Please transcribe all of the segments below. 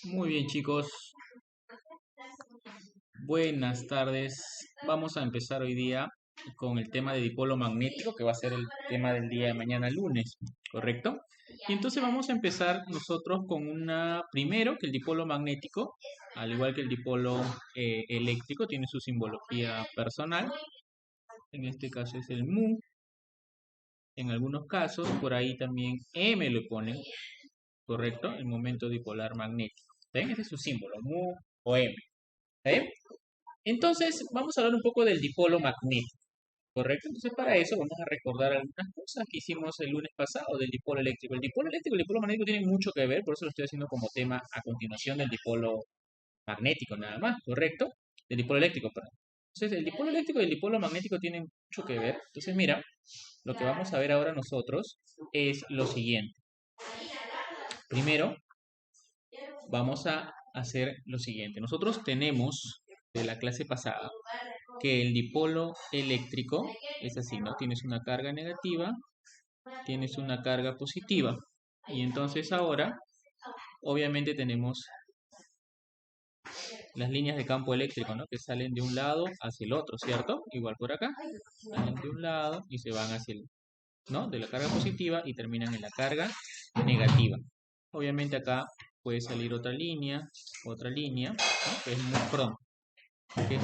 Muy bien, chicos. Buenas tardes. Vamos a empezar hoy día con el tema de dipolo magnético, que va a ser el tema del día de mañana lunes, ¿correcto? Y entonces vamos a empezar nosotros con primero, que el dipolo magnético, al igual que el dipolo eléctrico, tiene su simbología personal. En este caso es el mu. En algunos casos, por ahí también M le ponen, ¿correcto? El momento dipolar magnético. ¿Ven? Ese es su símbolo, mu o M. ¿Está bien? Entonces, vamos a hablar un poco del dipolo magnético, ¿correcto? Entonces, para eso vamos a recordar algunas cosas que hicimos el lunes pasado del dipolo eléctrico. El dipolo eléctrico y el dipolo magnético tienen mucho que ver, por eso lo estoy haciendo como tema a continuación del dipolo magnético, nada más, ¿correcto? Del dipolo eléctrico, perdón. Entonces, el dipolo eléctrico y el dipolo magnético tienen mucho que ver. Entonces, mira, lo que vamos a ver ahora nosotros es lo siguiente. Primero, vamos a hacer lo siguiente. Nosotros tenemos de la clase pasada que el dipolo eléctrico es así, ¿no? Tienes una carga negativa, tienes una carga positiva. Y entonces ahora, obviamente tenemos las líneas de campo eléctrico, ¿no? Que salen de un lado hacia el otro, ¿cierto? Igual por acá. Salen de un lado y se van hacia el, ¿no? De la carga positiva y terminan en la carga negativa. Obviamente acá puede salir otra línea, ¿no? Que es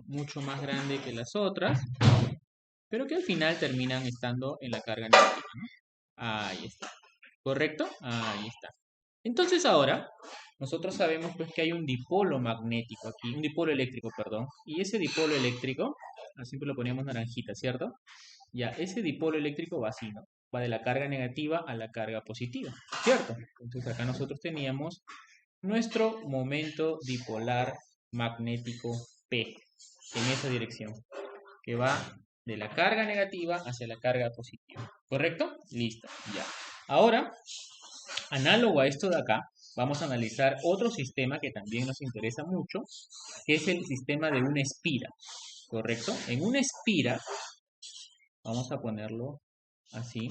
mucho más grande que las otras, pero que al final terminan estando en la carga negativa, ¿no? Ahí está. ¿Correcto? Ahí está. Entonces ahora, nosotros sabemos pues que hay un dipolo magnético aquí, un dipolo eléctrico, perdón, y ese dipolo eléctrico, siempre lo poníamos naranjita, ¿cierto? Ya, ese dipolo eléctrico va así, ¿no? Va de la carga negativa a la carga positiva, ¿cierto? Entonces acá nosotros teníamos nuestro momento dipolar magnético P en esa dirección, que va de la carga negativa hacia la carga positiva. ¿Correcto? Listo, ya. Ahora, análogo a esto de acá, vamos a analizar otro sistema que también nos interesa mucho, que es el sistema de una espira. ¿Correcto? En una espira, vamos a ponerlo así,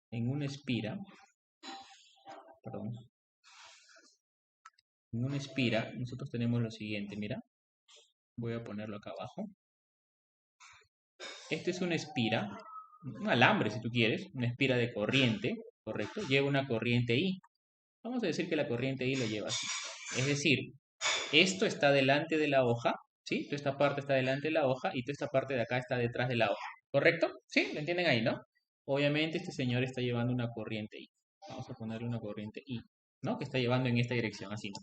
en una espira, perdón, en una espira, nosotros tenemos lo siguiente, mira, voy a ponerlo acá abajo. Este es una espira, un alambre si tú quieres, una espira de corriente, ¿correcto? Lleva una corriente I. Vamos a decir que la corriente I lo lleva así. Es decir, esto está delante de la hoja, ¿sí? Toda esta parte está delante de la hoja y toda esta parte de acá está detrás de la hoja, ¿correcto? ¿Sí? ¿Lo entienden ahí, no? Obviamente este señor está llevando una corriente I. Vamos a ponerle una corriente I, ¿no? Que está llevando en esta dirección, así, ¿no?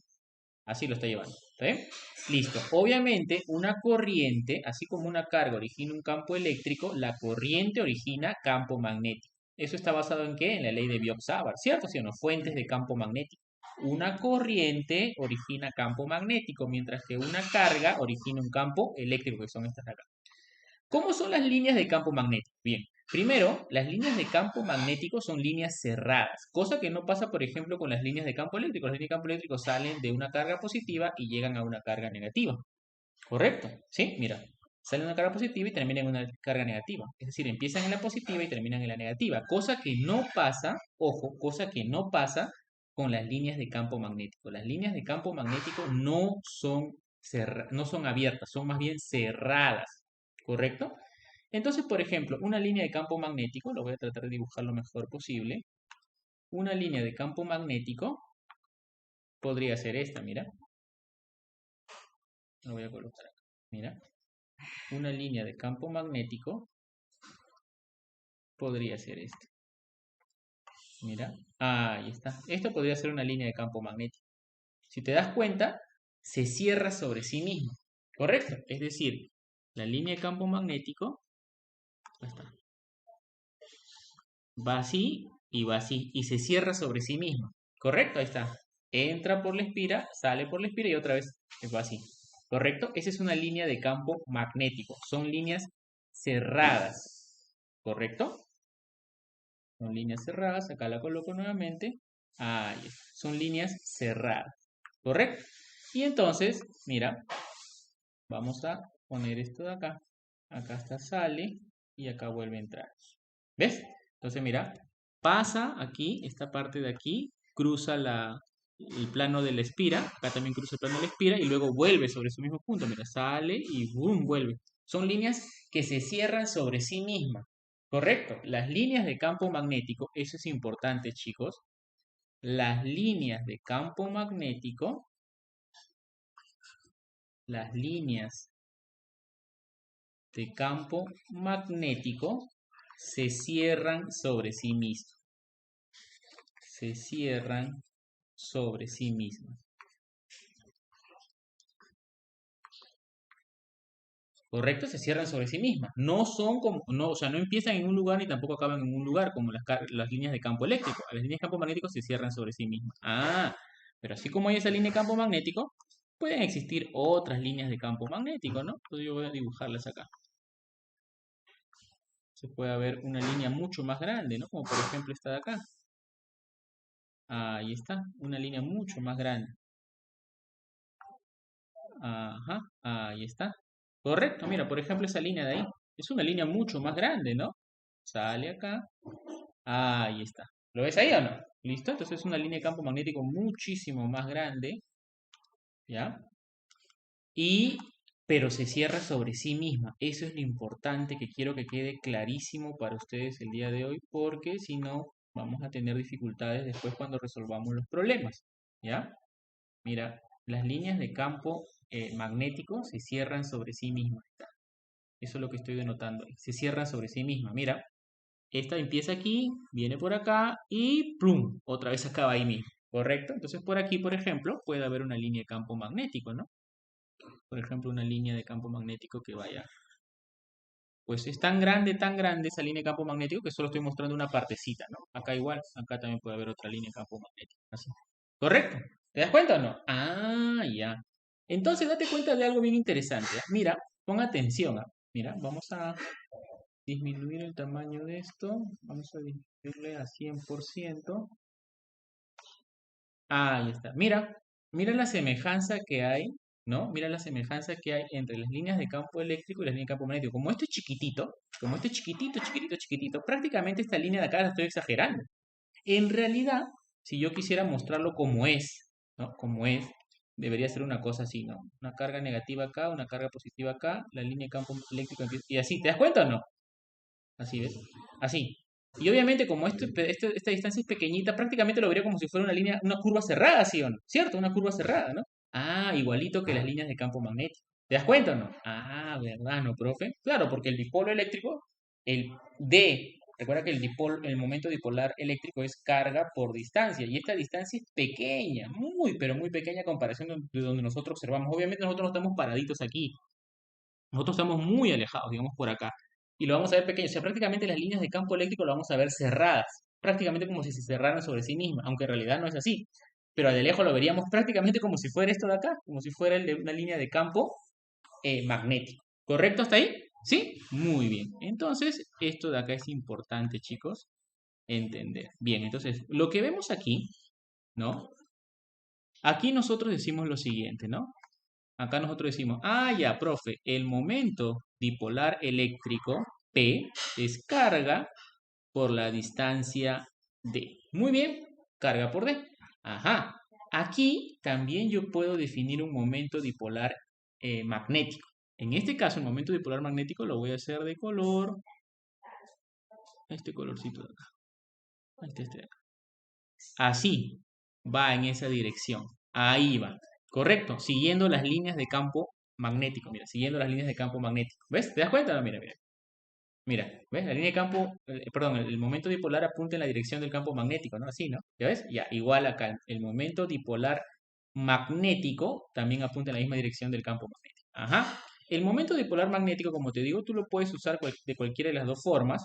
Así lo está llevando. ¿Está bien? Listo. Obviamente, una corriente, así como una carga origina un campo eléctrico, la corriente origina campo magnético. ¿Eso está basado en qué? En la ley de Biot-Savart, ¿cierto? ¿Sí o no? Fuentes de campo magnético. Una corriente origina campo magnético, mientras que una carga origina un campo eléctrico, que son estas de acá. ¿Cómo son las líneas de campo magnético? Bien, primero, las líneas de campo magnético son líneas cerradas, cosa que no pasa, por ejemplo, con las líneas de campo eléctrico. Las líneas de campo eléctrico salen de una carga positiva y llegan a una carga negativa. ¿Correcto? ¿Sí? Mira, salen de una carga positiva y terminan en una carga negativa. Es decir, empiezan en la positiva y terminan en la negativa. Cosa que no pasa, ojo, cosa que no pasa con las líneas de campo magnético. Las líneas de campo magnético no son abiertas, son más bien cerradas. ¿Correcto? Entonces, por ejemplo, una línea de campo magnético, lo voy a tratar de dibujar lo mejor posible. Una línea de campo magnético podría ser esta, mira. Lo voy a colocar acá. Mira. Una línea de campo magnético podría ser esta. Mira. Ahí está. Esto podría ser una línea de campo magnético. Si te das cuenta, se cierra sobre sí mismo. ¿Correcto? Es decir, la línea de campo magnético va así y va así y se cierra sobre sí mismo. ¿Correcto? Ahí está. Entra por la espira, sale por la espira y otra vez va así. ¿Correcto? Esa es una línea de campo magnético. Son líneas cerradas. ¿Correcto? Son líneas cerradas. Acá la coloco nuevamente. Ahí está. Son líneas cerradas. ¿Correcto? Y entonces, mira, vamos a poner esto de acá. Acá está sale y acá vuelve a entrar. ¿Ves? Entonces, mira, pasa aquí, esta parte de aquí, cruza el plano de la espira, acá también cruza el plano de la espira y luego vuelve sobre su mismo punto, mira, sale y boom, vuelve. Son líneas que se cierran sobre sí mismas, ¿correcto? Las líneas de campo magnético, eso es importante, chicos. Las líneas de campo magnético, las líneas de campo magnético se cierran sobre sí mismas. Se cierran sobre sí mismas. ¿Correcto? Se cierran sobre sí mismas. No son como, no, o sea, no empiezan en un lugar ni tampoco acaban en un lugar, como las líneas de campo eléctrico. Las líneas de campo magnético se cierran sobre sí mismas. Ah, pero así como hay esa línea de campo magnético, pueden existir otras líneas de campo magnético, ¿no? Entonces yo voy a dibujarlas acá. Se puede ver una línea mucho más grande, ¿no? Como por ejemplo esta de acá. Ahí está, una línea mucho más grande. Ajá, ahí está. Correcto, mira, por ejemplo, esa línea de ahí. Es una línea mucho más grande, ¿no? Sale acá. Ahí está. ¿Lo ves ahí o no? ¿Listo? Entonces es una línea de campo magnético muchísimo más grande, ¿ya? Y, pero se cierra sobre sí misma. Eso es lo importante que quiero que quede clarísimo para ustedes el día de hoy, porque si no, vamos a tener dificultades después cuando resolvamos los problemas, ¿ya? Mira, las líneas de campo magnético se cierran sobre sí mismas. Eso es lo que estoy denotando. Se cierran sobre sí mismas. Mira, esta empieza aquí, viene por acá y ¡plum! Otra vez acaba ahí mismo. ¿Correcto? Entonces por aquí, por ejemplo, puede haber una línea de campo magnético, ¿no? Por ejemplo, una línea de campo magnético que vaya. Pues es tan grande esa línea de campo magnético que solo estoy mostrando una partecita, ¿no? Acá igual, acá también puede haber otra línea de campo magnético. Así. ¿Correcto? ¿Te das cuenta o no? Ah, ya. Entonces date cuenta de algo bien interesante. ¿Ah? Mira, pon atención. ¿Ah? Mira, vamos a disminuir el tamaño de esto. Vamos a disminuirle a 100%. Ahí está. Mira, mira la semejanza que hay, ¿no? Mira la semejanza que hay entre las líneas de campo eléctrico y las líneas de campo magnético. Como esto es chiquitito, como esto es chiquitito, chiquitito, chiquitito, prácticamente esta línea de acá la estoy exagerando. En realidad, si yo quisiera mostrarlo como es, ¿no? Como es, debería ser una cosa así, ¿no? Una carga negativa acá, una carga positiva acá, la línea de campo eléctrico empieza, y así, ¿te das cuenta o no? Así, ¿ves? Así. Y obviamente, como esta distancia es pequeñita, prácticamente lo vería como si fuera una línea, una curva cerrada, ¿sí o no? ¿Cierto? Una curva cerrada, ¿no? Ah, igualito que las líneas de campo magnético. ¿Te das cuenta o no? Ah, ¿verdad, no, profe? Claro, porque el dipolo eléctrico, el D, recuerda que el momento dipolar eléctrico es carga por distancia, y esta distancia es pequeña, muy, pero muy pequeña a comparación de donde nosotros observamos. Obviamente nosotros no estamos paraditos aquí, nosotros estamos muy alejados, digamos por acá, y lo vamos a ver pequeño. O sea, prácticamente las líneas de campo eléctrico lo vamos a ver cerradas, prácticamente como si se cerraran sobre sí mismas, aunque en realidad no es así. Pero de lejos lo veríamos prácticamente como si fuera esto de acá, como si fuera una línea de campo magnético. ¿Correcto hasta ahí? ¿Sí? Muy bien. Entonces, esto de acá es importante, chicos, entender. Bien, entonces, lo que vemos aquí, ¿no? Aquí nosotros decimos lo siguiente, ¿no? Acá nosotros decimos, ah, ya, profe, el momento dipolar eléctrico P es carga por la distancia D. Muy bien, carga por D. Ajá. Aquí también yo puedo definir un momento dipolar magnético. En este caso, el momento dipolar magnético lo voy a hacer de color, este colorcito de acá. Este de acá. Así va en esa dirección. Ahí va. Correcto. Siguiendo las líneas de campo magnético. Mira, siguiendo las líneas de campo magnético. ¿Ves? ¿Te das cuenta? No, mira, mira. Mira, ¿ves? La línea de campo, perdón, el momento dipolar apunta en la dirección del campo magnético, ¿no? Así, ¿no? ¿Ya ves? Ya, igual acá. El momento dipolar magnético también apunta en la misma dirección del campo magnético. Ajá. El momento dipolar magnético, como te digo, tú lo puedes usar de cualquiera de las dos formas.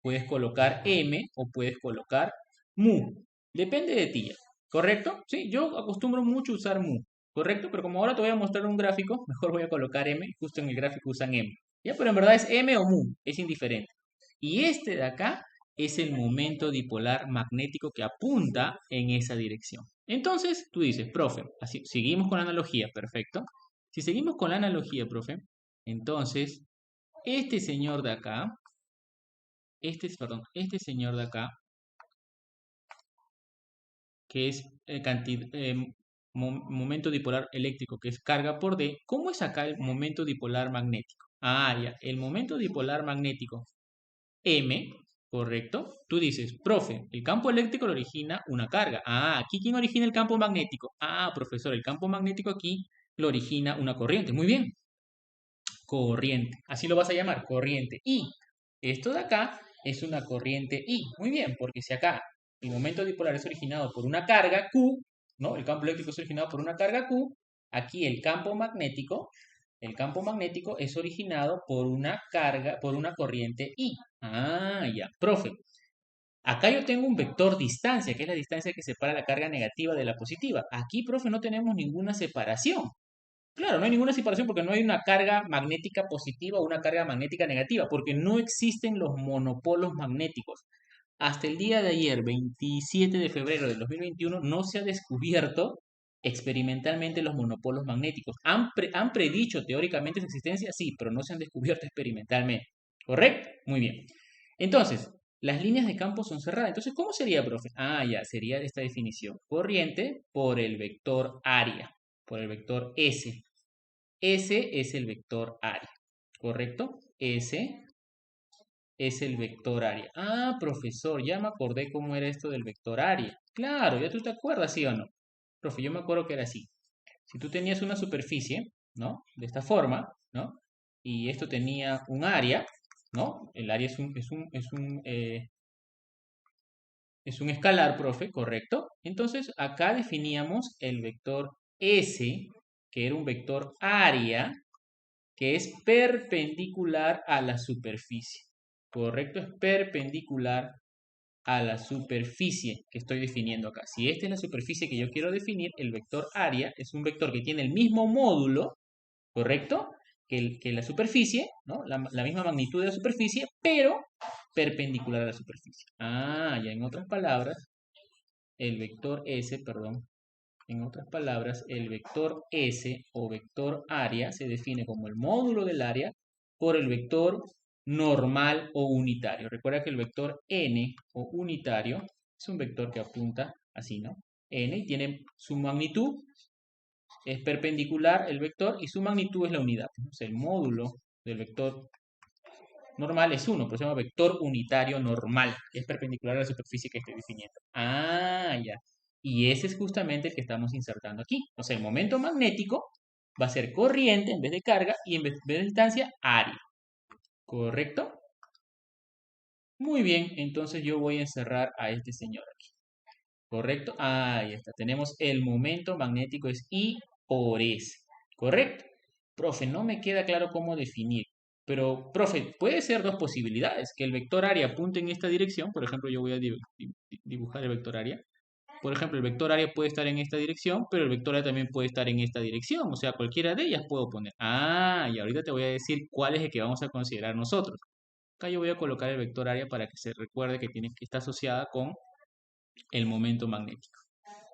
Puedes colocar M o puedes colocar mu. Depende de ti, ¿correcto? Sí, yo acostumbro mucho usar mu, ¿correcto? Pero como ahora te voy a mostrar un gráfico, mejor voy a colocar M. Justo en el gráfico usan M. Ya, pero en verdad es M o mu, es indiferente. Y este de acá es el momento dipolar magnético que apunta en esa dirección. Entonces, tú dices, profe, así, seguimos con la analogía, perfecto. Si seguimos con la analogía, profe, entonces, este señor de acá, este señor de acá que es momento dipolar eléctrico, que es carga por D. ¿Cómo es acá el momento dipolar magnético? Ah, ya, el momento dipolar magnético M, ¿correcto? Tú dices, profe, el campo eléctrico lo origina una carga. Ah, aquí ¿quién origina el campo magnético? Ah, profesor, el campo magnético aquí lo origina una corriente. Muy bien, corriente. Así lo vas a llamar, corriente I. Esto de acá es una corriente I. Muy bien, porque si acá el momento dipolar es originado por una carga Q, ¿no? El campo eléctrico es originado por una carga Q, aquí el campo magnético es originado por una carga, por una corriente I. Ah, ya, profe. Acá yo tengo un vector distancia, que es la distancia que separa la carga negativa de la positiva. Aquí, profe, no tenemos ninguna separación. Claro, no hay ninguna separación porque no hay una carga magnética positiva o una carga magnética negativa, porque no existen los monopolos magnéticos. Hasta el día de ayer, 27 de febrero del 2021, no se ha descubierto experimentalmente los monopolos magnéticos. ¿Han predicho teóricamente su existencia? Sí, pero no se han descubierto experimentalmente. ¿Correcto? Muy bien. Entonces, las líneas de campo son cerradas. Entonces, ¿cómo sería, profe? Ah, ya, sería esta definición. Corriente por el vector área, por el vector S. S es el vector área, ¿correcto? S es el vector área. Ah, profesor, ya me acordé cómo era esto del vector área. Claro, ¿ya tú te acuerdas, sí o no? Profe, yo me acuerdo que era así. Si tú tenías una superficie, ¿no? De esta forma, ¿no? Y esto tenía un área, ¿no? El área es un escalar, profe, ¿correcto? Entonces, acá definíamos el vector S, que era un vector área, que es perpendicular a la superficie. ¿Correcto? Es perpendicular a la superficie que estoy definiendo acá. Si esta es la superficie que yo quiero definir, el vector área es un vector que tiene el mismo módulo, ¿correcto? Que la superficie, ¿no? La misma magnitud de la superficie, pero perpendicular a la superficie. Ah, ya en otras palabras, el vector S, perdón, en otras palabras, el vector S o vector área se define como el módulo del área por el vector normal o unitario. Recuerda que el vector n o unitario es un vector que apunta así, ¿no? N y tiene su magnitud, es perpendicular el vector y su magnitud es la unidad. Entonces, el módulo del vector normal es 1, pero se llama vector unitario normal. Es perpendicular a la superficie que estoy definiendo. Ah, ya. Y ese es justamente el que estamos insertando aquí. O sea, el momento magnético va a ser corriente en vez de carga y en vez de distancia, área. ¿Correcto? Muy bien, entonces yo voy a encerrar a este señor aquí. ¿Correcto? Ahí está. Tenemos el momento magnético es I por S. ¿Correcto? Profe, no me queda claro cómo definir. Pero, profe, puede ser dos posibilidades. Que el vector área apunte en esta dirección. Por ejemplo, yo voy a dibujar el vector área. Por ejemplo, el vector área puede estar en esta dirección, pero el vector área también puede estar en esta dirección. O sea, cualquiera de ellas puedo poner. Ah, y ahorita te voy a decir cuál es el que vamos a considerar nosotros. Acá yo voy a colocar el vector área para que se recuerde que tiene que estar asociada con el momento magnético.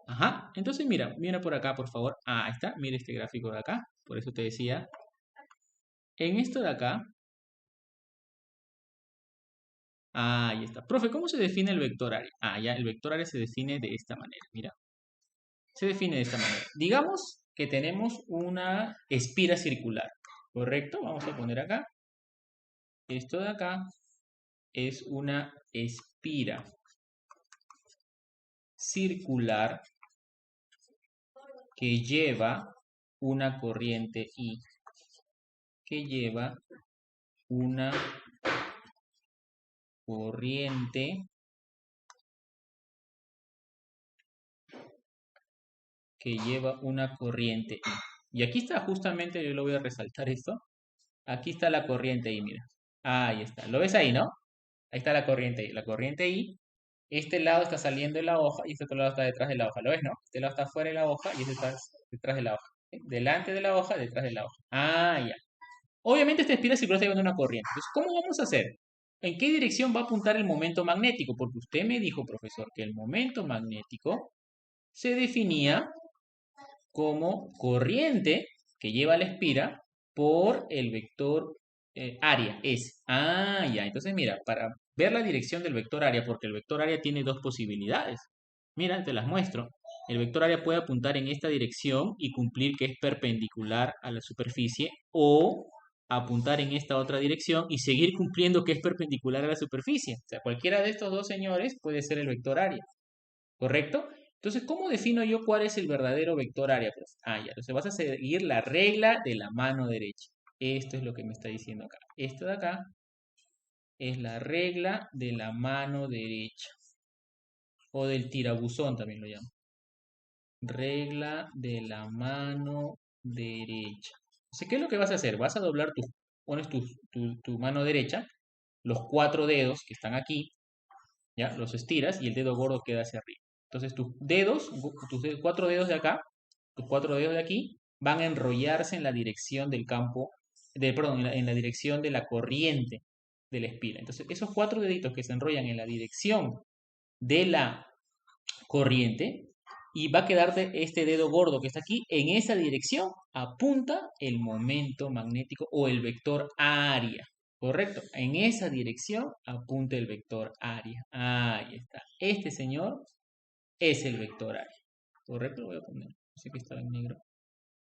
Ajá, entonces mira por acá, por favor. Ah, ahí está, mira este gráfico de acá. Por eso te decía, en esto de acá, ahí está. Profe, ¿cómo se define el vector área? Ah, ya, el vector área se define de esta manera, mira. Se define de esta manera. Digamos que tenemos una espira circular, ¿correcto? Vamos a poner acá. Esto de acá es una espira circular que lleva una corriente I, que lleva una corriente que lleva una corriente I. Y aquí está justamente, yo lo voy a resaltar esto. Aquí está la corriente I, mira. Ahí está. ¿Lo ves ahí, no? Ahí está la corriente I. La corriente I, este lado está saliendo de la hoja y este otro lado está detrás de la hoja. ¿Lo ves, no? Este lado está fuera de la hoja y este está detrás de la hoja. ¿Sí? Delante de la hoja, detrás de la hoja. Ah, ya. Obviamente esta espira circular está llevando una corriente. Entonces, ¿cómo vamos a hacer? ¿En qué dirección va a apuntar el momento magnético? Porque usted me dijo, profesor, que el momento magnético se definía como corriente que lleva la espira por el vector área, S. Ah, ya. Entonces, mira, para ver la dirección del vector área, porque el vector área tiene dos posibilidades. Mira, te las muestro. El vector área puede apuntar en esta dirección y cumplir que es perpendicular a la superficie o apuntar en esta otra dirección y seguir cumpliendo que es perpendicular a la superficie. O sea, cualquiera de estos dos señores puede ser el vector área, ¿correcto? Entonces, ¿cómo defino yo cuál es el verdadero vector área? Pues, ya, entonces vas a seguir la regla de la mano derecha. Esto es lo que me está diciendo acá. Esto de acá es la regla de la mano derecha o del tirabuzón también lo llamo. Regla de la mano derecha. Entonces, ¿qué es lo que vas a hacer? Vas a doblar pones tu mano derecha, los cuatro dedos que están aquí, ¿ya? Los estiras y el dedo gordo queda hacia arriba. Entonces, cuatro dedos de acá, tus cuatro dedos de aquí, van a enrollarse en la dirección del campo, perdón, en la dirección de la corriente de la espira. Entonces, esos cuatro deditos que se enrollan en la dirección de la corriente y va a quedarte este dedo gordo que está aquí en esa dirección. Apunta el momento magnético o el vector área. Correcto. En esa dirección apunta el vector área. Ahí está. Este señor es el vector área. Correcto. Lo voy a poner. Sé que estaba en negro.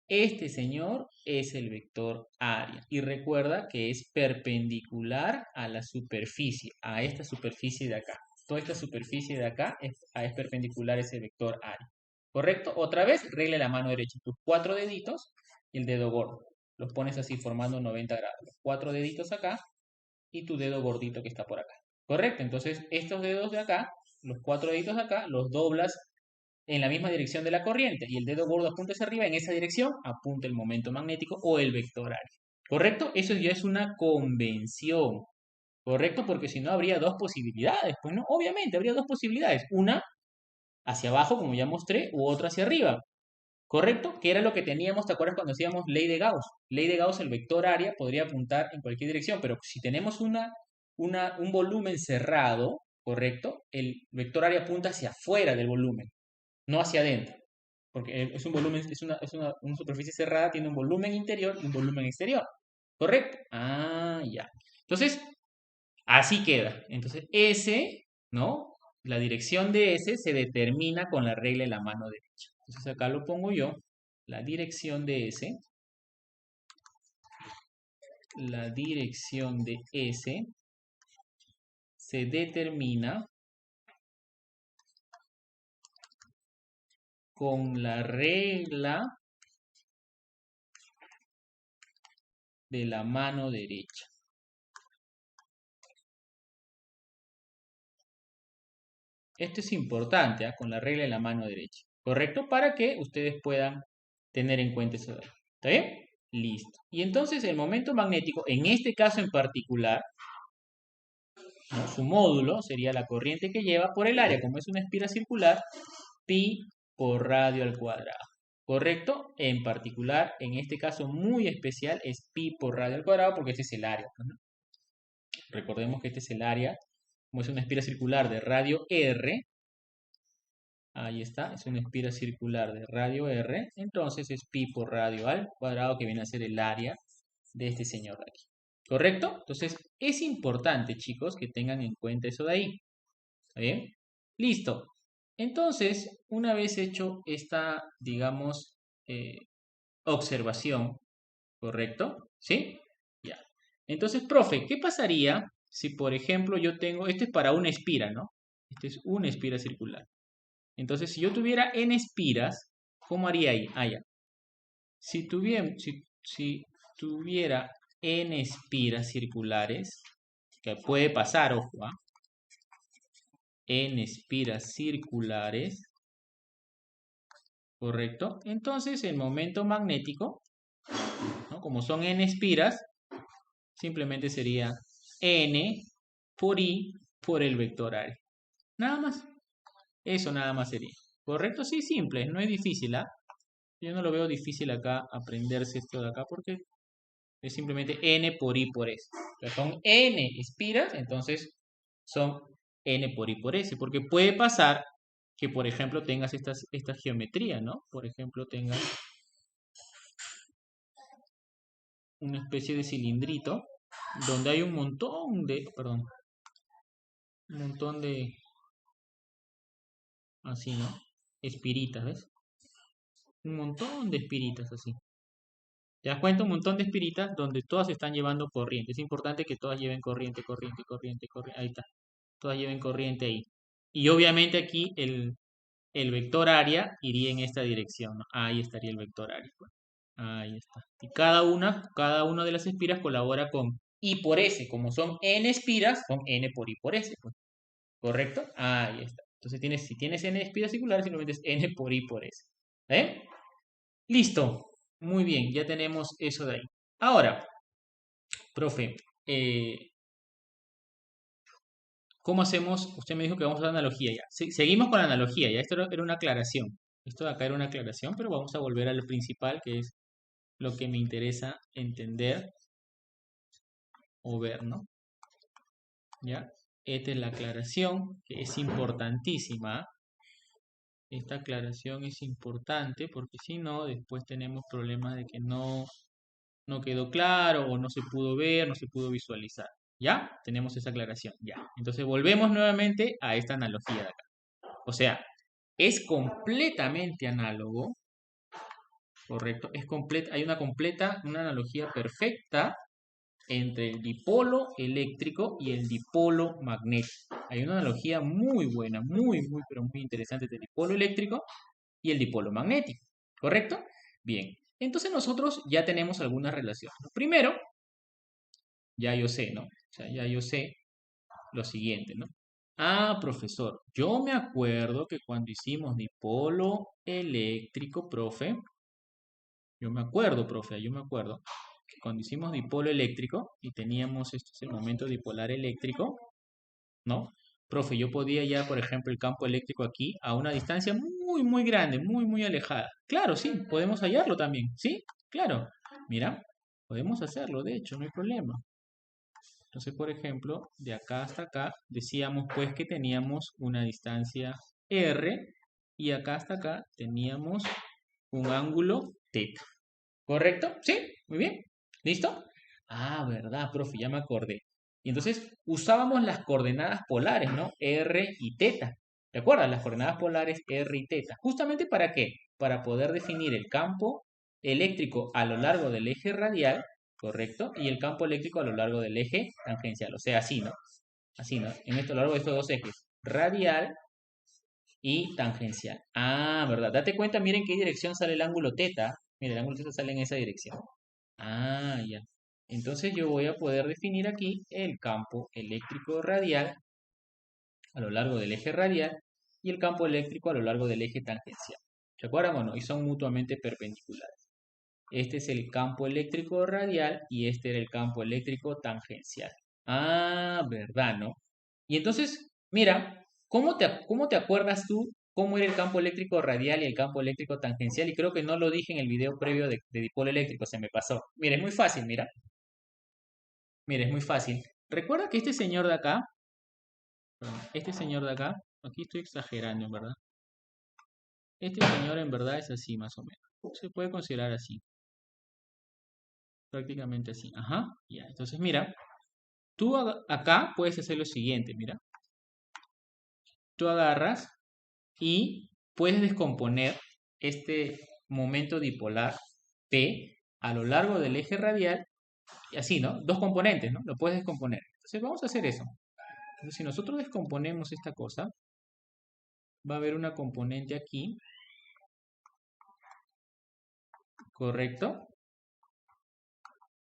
Este señor es el vector área. Y recuerda que es perpendicular a la superficie, a esta superficie de acá. Toda esta superficie de acá es perpendicular a ese vector área. ¿Correcto? Otra vez, regle la mano derecha. Tus cuatro deditos y el dedo gordo. Los pones así formando 90 grados. Los cuatro deditos acá y tu dedo gordito que está por acá. ¿Correcto? Entonces, estos dedos de acá, los cuatro deditos de acá, los doblas en la misma dirección de la corriente y el dedo gordo apunta hacia arriba, en esa dirección apunta el momento magnético o el vector área. ¿Correcto? Eso ya es una convención. ¿Correcto? Porque si no habría dos posibilidades. Pues no, obviamente habría dos posibilidades. Una hacia abajo, como ya mostré, u otra hacia arriba. ¿Correcto? Que era lo que teníamos, ¿te acuerdas cuando hacíamos ley de Gauss? Ley de Gauss, el vector área podría apuntar en cualquier dirección, pero si tenemos un volumen cerrado, ¿correcto? El vector área apunta hacia afuera del volumen, no hacia adentro. Porque es un volumen, una superficie cerrada, tiene un volumen interior y un volumen exterior. ¿Correcto? Ya. Entonces, así queda. Entonces, S, ¿no? La dirección de S se determina con la regla de la mano derecha. Entonces, acá lo pongo yo. La dirección de S, la dirección de S se determina con la regla de la mano derecha. Esto es importante, con la regla de la mano derecha. ¿Correcto? Para que ustedes puedan tener en cuenta eso de ahí. ¿Está bien? Listo. Y entonces el momento magnético, en este caso en particular, ¿no? Su módulo sería la corriente que lleva por el área, como es una espira circular, pi por radio al cuadrado. ¿Correcto? En particular, en este caso muy especial, es pi por radio al cuadrado porque este es el área, ¿no? Recordemos que este es el área, como es una espira circular de radio R, ahí está, es una espira circular de radio R, entonces es pi por radio al cuadrado que viene a ser el área de este señor de aquí. ¿Correcto? Entonces es importante, chicos, que tengan en cuenta eso de ahí. ¿Está bien? Listo. Entonces, una vez hecho esta, digamos, observación, ¿correcto? ¿Sí? Ya. Entonces, profe, ¿qué pasaría si, por ejemplo, yo tengo, este es para una espira, ¿no? Este es una espira circular. Entonces, si yo tuviera n espiras, ¿cómo haría ahí? Ya. Si tuviera n espiras circulares, que puede pasar, ojo, n espiras circulares, ¿correcto? Entonces el momento magnético, ¿no? Como son n espiras, simplemente sería n por i por el vector área. Nada más. Eso nada más sería. ¿Correcto? Sí, simple, no es difícil, ¿ah? Yo no lo veo difícil acá aprenderse esto de acá porque es simplemente n por i por s. O sea, son n espiras, entonces son n por i por s. Porque puede pasar que, por ejemplo, tengas esta geometría, ¿no? Por ejemplo, tengas una especie de cilindrito donde hay un montón de Así, ¿no? Espiritas, ¿ves? Un montón de espiritas así. ¿Te das cuenta? Un montón de espiritas donde todas están llevando corriente. Es importante que todas lleven corriente, corriente, corriente, corriente. Ahí está. Todas lleven corriente ahí. Y obviamente aquí el vector área iría en esta dirección, ¿no? Ahí estaría el vector área, pues. Ahí está. Y cada una de las espiras colabora con I por S. Como son N espiras, con N por I por S, pues. ¿Correcto? Ahí está. Entonces si tienes N espiras circulares, simplemente es N por I por S. ¿Eh? Listo. Muy bien, ya tenemos eso de ahí. Ahora, profe, ¿cómo hacemos? Usted me dijo que vamos a la analogía ya. Seguimos con la analogía, ya esto era una aclaración. Esto de acá era una aclaración, pero vamos a volver al principal, que es lo que me interesa entender o ver, ¿no? ¿Ya? Esta es la aclaración, que es importantísima. Esta aclaración es importante porque si no, después tenemos problemas de que no quedó claro o no se pudo ver, no se pudo visualizar. ¿Ya? Tenemos esa aclaración. Ya. Entonces volvemos nuevamente a esta analogía de acá. O sea, es completamente análogo, ¿correcto? Hay una analogía perfecta entre el dipolo eléctrico y el dipolo magnético. Hay una analogía muy buena, pero muy interesante del dipolo eléctrico y el dipolo magnético, ¿correcto? Bien, entonces nosotros ya tenemos algunas relaciones. Primero, ya yo sé, ¿no? O sea, ya yo sé lo siguiente, ¿no? Ah, profesor, yo me acuerdo que cuando hicimos dipolo eléctrico, profe, yo me acuerdo que cuando hicimos dipolo eléctrico y teníamos, este es el momento dipolar eléctrico, ¿no? Profe, yo podía ya, por ejemplo, el campo eléctrico aquí a una distancia muy grande, muy alejada. Claro, sí, podemos hallarlo también, ¿sí? Claro. Mira, podemos hacerlo, de hecho, no hay problema. Entonces, por ejemplo, de acá hasta acá, decíamos pues que teníamos una distancia R y acá hasta acá teníamos un ángulo θ. ¿Correcto? ¿Sí? Muy bien. ¿Listo? Ah, verdad, profe, ya me acordé. Y entonces usábamos las coordenadas polares, ¿no? R y θ. ¿Recuerdas? Las coordenadas polares R y θ. ¿Justamente para qué? Para poder definir el campo eléctrico a lo largo del eje radial, ¿correcto? Y el campo eléctrico a lo largo del eje tangencial. O sea, así, ¿no? Así, ¿no? A lo largo de estos dos ejes. Radial y tangencial. Ah, ¿verdad? Date cuenta, miren qué dirección sale el ángulo θ. Mira, el ángulo θ sale en esa dirección. Ah, ya. Entonces yo voy a poder definir aquí el campo eléctrico radial a lo largo del eje radial y el campo eléctrico a lo largo del eje tangencial. ¿Se acuerdan o no? Y son mutuamente perpendiculares. Este es el campo eléctrico radial y este era el campo eléctrico tangencial. Ah, ¿verdad, no? Y entonces, mira, ¿cómo te acuerdas tú cómo era el campo eléctrico radial y el campo eléctrico tangencial? Y creo que no lo dije en el video previo de dipolo eléctrico, se me pasó. Mira, es muy fácil, mira. Mira, es muy fácil. Recuerda que este señor de acá, perdón, este señor de acá, aquí estoy exagerando, en verdad. Este señor en verdad es así, más o menos. Se puede considerar así. Prácticamente así. Ajá. Ya, entonces mira, tú acá puedes hacer lo siguiente, mira. Tú agarras y puedes descomponer este momento dipolar P a lo largo del eje radial, y así, ¿no? Dos componentes, ¿no? Lo puedes descomponer. Entonces vamos a hacer eso. Entonces, si nosotros descomponemos esta cosa, va a haber una componente aquí, ¿correcto?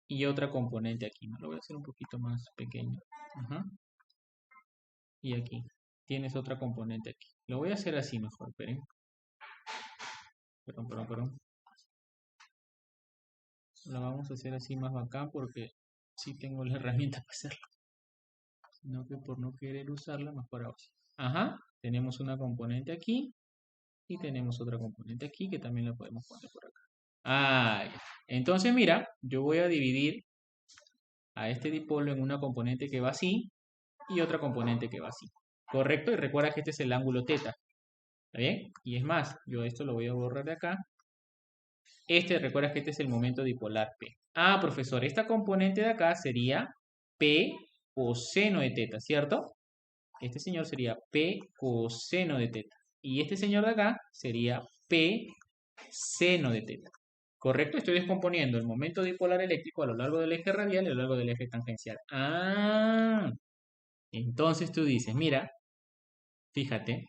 Y otra componente aquí, ¿no? Lo voy a hacer un poquito más pequeño. Ajá. Y aquí. Tienes otra componente aquí. Lo voy a hacer así mejor, esperen. Perdón. Lo vamos a hacer así más bacán porque sí tengo la herramienta para hacerlo. Sino que por no querer usarla, mejor ahora. Ajá. Tenemos una componente aquí y tenemos otra componente aquí que también la podemos poner por acá. Ah, ya. Entonces mira, yo voy a dividir a este dipolo en una componente que va así y otra componente que va así. ¿Correcto? Y recuerda que este es el ángulo θ. ¿Está bien? Y es más, yo esto lo voy a borrar de acá. Recuerda que este es el momento dipolar P. Ah, profesor, esta componente de acá sería P coseno de θ, ¿cierto? Este señor sería P coseno de θ. Y este señor de acá sería P seno de teta. ¿Correcto? Estoy descomponiendo el momento dipolar eléctrico a lo largo del eje radial y a lo largo del eje tangencial. Ah, entonces tú dices, mira, fíjate,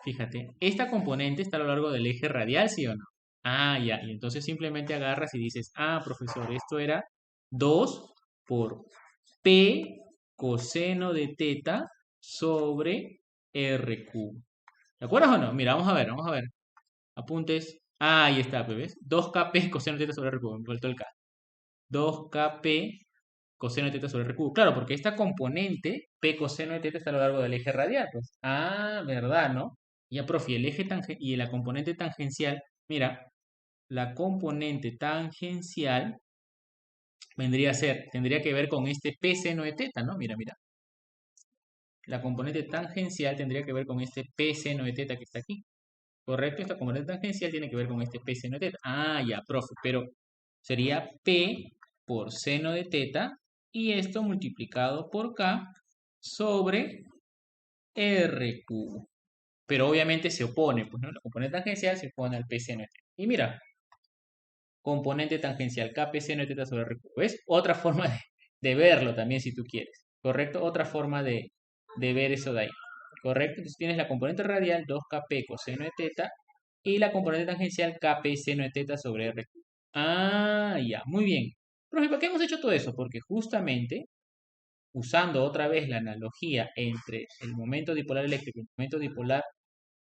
fíjate, esta componente está a lo largo del eje radial, ¿sí o no? Ah, ya, y entonces simplemente agarras y dices, ah, profesor, esto era 2 por P coseno de teta sobre R cubo. ¿De acuerdo o no? Mira, vamos a ver, vamos a ver. Apuntes. Ah, ahí está, pues, ¿ves? 2kp coseno de teta sobre R cubo. Me faltó el K. 2kp coseno de teta sobre R cubo. Claro, porque esta componente, P coseno de teta, está a lo largo del eje radial. Pues. Ah, ¿verdad, no? Ya, profe, y la componente tangencial, mira, la componente tangencial tendría que ver con este P seno de teta, ¿no? Mira, mira. La componente tangencial tendría que ver con este P seno de teta que está aquí. ¿Correcto? Esta componente tangencial tiene que ver con este P seno de teta. Ah, ya, profe, pero sería P por seno de teta y esto multiplicado por K sobre R cubo. Pero obviamente se opone, pues, ¿no? La componente tangencial se opone al P seno de teta. Y mira, componente tangencial Kp seno de teta sobre R cubo. ¿Ves? Otra forma de verlo también si tú quieres. ¿Correcto? Otra forma de ver eso de ahí. ¿Correcto? Entonces tienes la componente radial 2kp coseno de teta y la componente tangencial kp seno de teta sobre R cubo. Ah, ya, muy bien. Profe, ¿por qué hemos hecho todo eso? Porque justamente, usando otra vez la analogía entre el momento dipolar eléctrico y el momento dipolar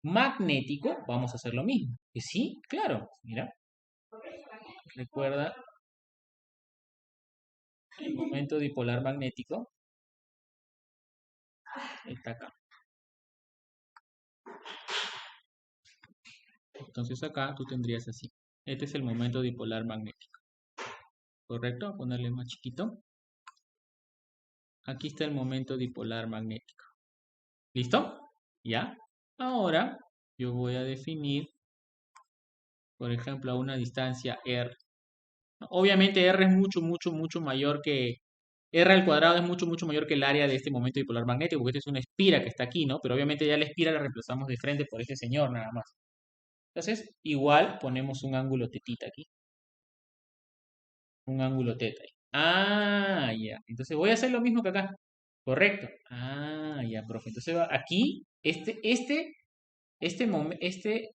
magnético, vamos a hacer lo mismo. ¿Que sí? Claro, mira. Recuerda el momento dipolar magnético está acá. Entonces acá tú tendrías así. Este es el momento dipolar magnético. ¿Correcto? Voy a ponerle más chiquito. Aquí está el momento dipolar magnético. ¿Listo? ¿Ya? Ahora yo voy a definir, por ejemplo, a una distancia R. Obviamente R es mucho mayor que... R al cuadrado es mucho mayor que el área de este momento dipolar magnético, porque esta es una espira que está aquí, ¿no? Pero obviamente ya la espira la reemplazamos de frente por este señor nada más. Entonces, igual ponemos un ángulo tetita aquí. Un ángulo teta. Ah, ya. Entonces voy a hacer lo mismo que acá. Correcto. Ah, ya, profe. Entonces aquí, este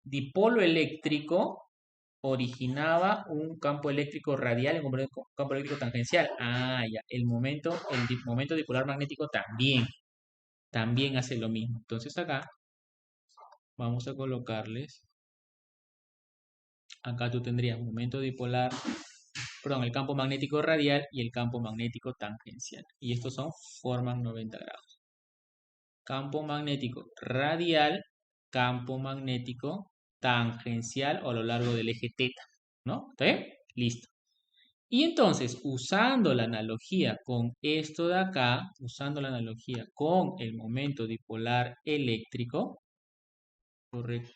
dipolo eléctrico originaba un campo eléctrico radial y un campo eléctrico tangencial. Ah, ya. Momento dipolar magnético también hace lo mismo. Entonces acá vamos a colocarles, acá tú tendrías momento dipolar, perdón, el campo magnético radial y el campo magnético tangencial. Y estos forman 90 grados. Campo magnético radial, campo magnético tangencial o a lo largo del eje teta. ¿No? ¿Está bien? Listo. Y entonces, usando la analogía con esto de acá, usando la analogía con el momento dipolar eléctrico, correcto,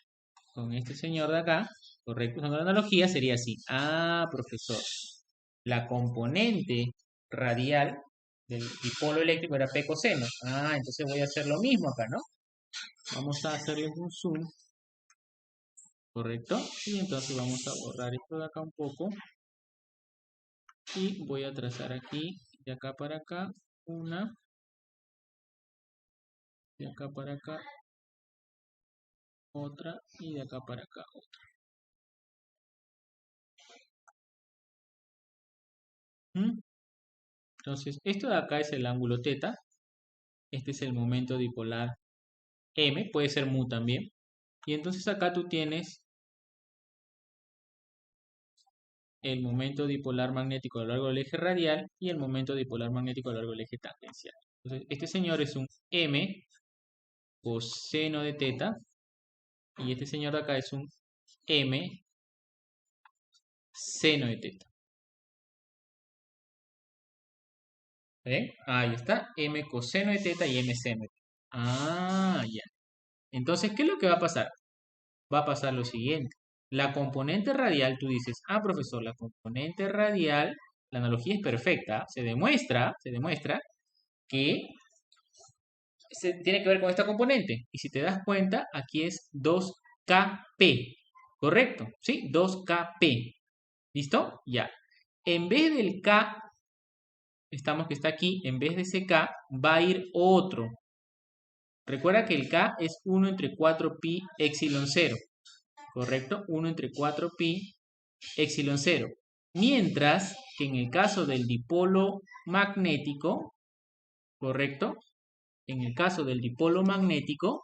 con este señor de acá, correcto, usando la analogía sería así. Ah, profesor, la componente radial del dipolo eléctrico era P coseno. Ah, entonces voy a hacer lo mismo acá, ¿no? Vamos a hacerle un zoom, correcto, y entonces vamos a borrar esto de acá un poco. Y voy a trazar aquí, de acá para acá, una, de acá para acá, otra, y de acá para acá, otra. Entonces, esto de acá es el ángulo teta, este es el momento dipolar M, puede ser mu también. Y entonces acá tú tienes el momento dipolar magnético a lo largo del eje radial y el momento dipolar magnético a lo largo del eje tangencial. Entonces, este señor es un M coseno de teta y este señor de acá es un M seno de teta. ¿Ven? Ahí está, M coseno de teta y M seno de teta. Ah, ya. Entonces, ¿qué es lo que va a pasar? Va a pasar lo siguiente. La componente radial, tú dices, ah, profesor, la componente radial, la analogía es perfecta, se demuestra que tiene que ver con esta componente. Y si te das cuenta, aquí es 2Kp. ¿Correcto? ¿Sí? 2Kp. ¿Listo? Ya. En vez del K, estamos que está aquí, en vez de ese K, va a ir otro. Recuerda que el K es 1 entre 4pi epsilon 0. ¿Correcto? 1 entre 4pi epsilon 0. Mientras que en el caso del dipolo magnético, ¿correcto? En el caso del dipolo magnético,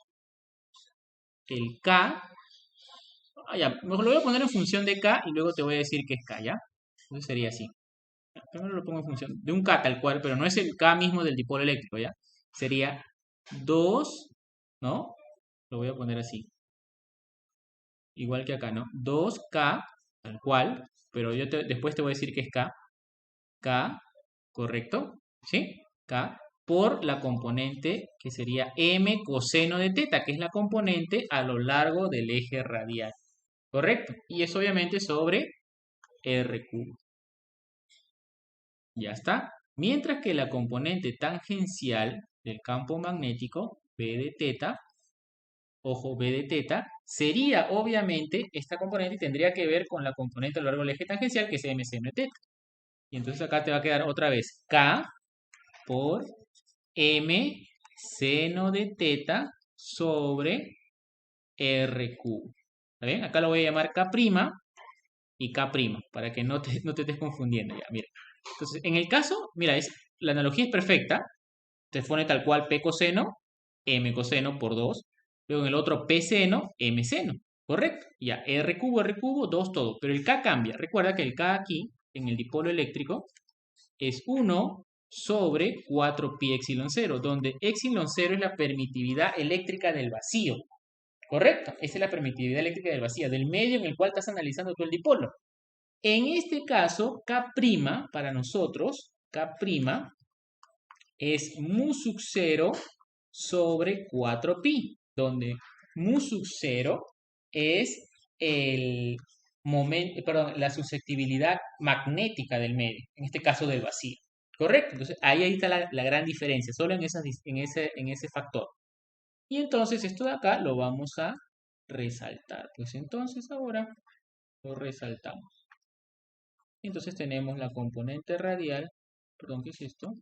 el K, ya, mejor lo voy a poner en función de K y luego te voy a decir que es K, ¿ya? Entonces sería así. Primero lo pongo en función de un K tal cual, pero no es el K mismo del dipolo eléctrico, ¿ya? Sería 2, ¿no? Lo voy a poner así. Igual que acá, ¿no? 2K, tal cual, pero yo después te voy a decir que es K. K, ¿correcto? ¿Sí? K por la componente que sería M coseno de teta, que es la componente a lo largo del eje radial. ¿Correcto? Y es obviamente sobre R cubo. Ya está. Mientras que la componente tangencial del campo magnético, B de teta, ojo, B de teta, sería obviamente esta componente y tendría que ver con la componente a lo largo del eje tangencial, que es M seno de teta. Y entonces acá te va a quedar otra vez K por M seno de teta sobre R cubo. ¿Está bien? Acá lo voy a llamar K' y K', para que no te estés confundiendo ya, mira. Entonces, en el caso, mira, la analogía es perfecta. Te pone tal cual P coseno, M coseno por 2. Luego en el otro P seno, M seno. ¿Correcto? Ya, R cubo, 2 todo. Pero el K cambia. Recuerda que el K aquí, en el dipolo eléctrico, es 1 sobre 4pi epsilon 0, donde epsilon 0 es la permitividad eléctrica del vacío. ¿Correcto? Esa es la permitividad eléctrica del vacío, del medio en el cual estás analizando tú el dipolo. En este caso, K' para nosotros, K' es mu sub 0 sobre 4pi, donde mu sub 0 es el momento, perdón, la susceptibilidad magnética del medio, en este caso del vacío. ¿Correcto? Entonces ahí está la gran diferencia, solo en ese factor. Y entonces esto de acá lo vamos a resaltar. Pues entonces ahora lo resaltamos. Entonces tenemos la componente radial, perdón, ¿qué es esto?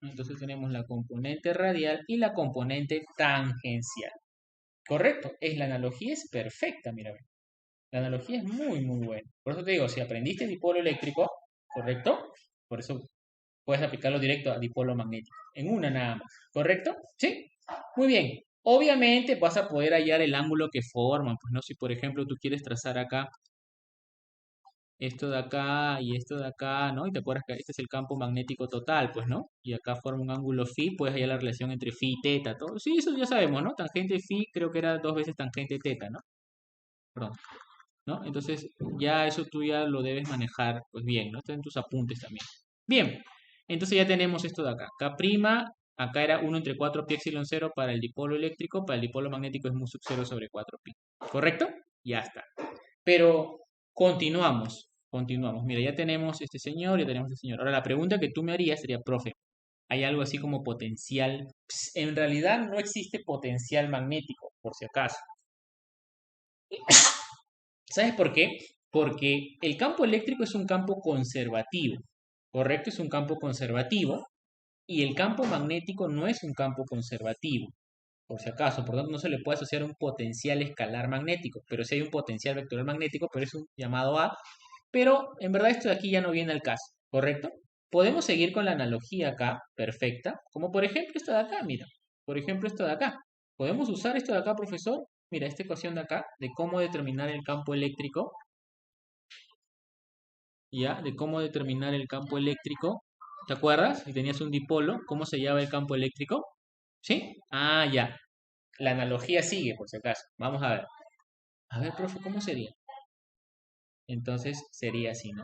Entonces tenemos la componente radial y la componente tangencial. ¿Correcto? La analogía es perfecta, mira. La analogía es muy, muy buena. Por eso te digo, si aprendiste dipolo eléctrico, ¿correcto? Por eso puedes aplicarlo directo a dipolo magnético. En una nada más. ¿Correcto? ¿Sí? Muy bien. Obviamente vas a poder hallar el ángulo que forman. Pues no, si por ejemplo tú quieres trazar acá esto de acá y esto de acá, ¿no? Y te acuerdas que este es el campo magnético total, pues, ¿no? Y acá forma un ángulo phi, puedes hallar la relación entre phi y teta, todo. Sí, eso ya sabemos, ¿no? Tangente phi creo que era 2 veces tangente teta, ¿no? Perdón, ¿no? Entonces, ya eso tú ya lo debes manejar, pues bien, ¿no? Está en tus apuntes también. Bien, entonces ya tenemos esto de acá. K', acá era 1 entre 4 pi epsilon 0 para el dipolo eléctrico, para el dipolo magnético es mu sub 0 sobre 4 pi. ¿Correcto? Ya está. Pero continuamos. Mira, ya tenemos este señor, ya tenemos este señor. Ahora la pregunta que tú me harías sería, profe, ¿hay algo así como potencial? En realidad no existe potencial magnético, por si acaso. ¿Sabes por qué? Porque el campo eléctrico es un campo conservativo, ¿correcto? Es un campo conservativo y el campo magnético no es un campo conservativo, por si acaso. Por lo tanto, no se le puede asociar un potencial escalar magnético, pero sí hay un potencial vectorial magnético, pero es un llamado A. Pero en verdad esto de aquí ya no viene al caso, ¿correcto? Podemos seguir con la analogía acá, perfecta, como por ejemplo esto de acá, mira. Por ejemplo esto de acá. ¿Podemos usar esto de acá, profesor? Mira, esta ecuación de acá, de cómo determinar el campo eléctrico, ¿ya? De cómo determinar el campo eléctrico. ¿Te acuerdas? Si tenías un dipolo, ¿cómo se llama el campo eléctrico? ¿Sí? Ah, ya. La analogía sigue, por si acaso. Vamos a ver. A ver, profe, ¿cómo sería? Entonces sería así, ¿no?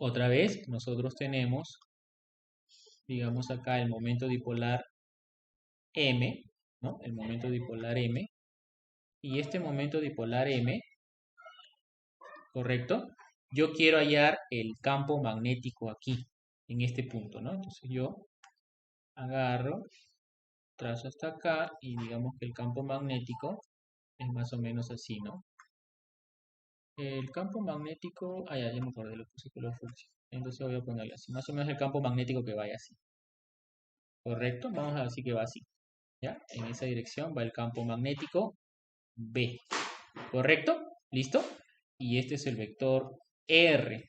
Otra vez, nosotros tenemos, digamos acá, el momento dipolar M, ¿no? El momento dipolar M. Y este momento dipolar M, ¿correcto? Yo quiero hallar el campo magnético aquí, en este punto, ¿no? Entonces yo agarro, trazo hasta acá y digamos que el campo magnético es más o menos así, ¿no? El campo magnético, ya me acordé, lo puse color fucsia. Entonces voy a ponerle así, más o menos el campo magnético que vaya así. ¿Correcto? Vamos a decir que va así. ¿Ya? En esa dirección va el campo magnético B. ¿Correcto? ¿Listo? Y este es el vector R.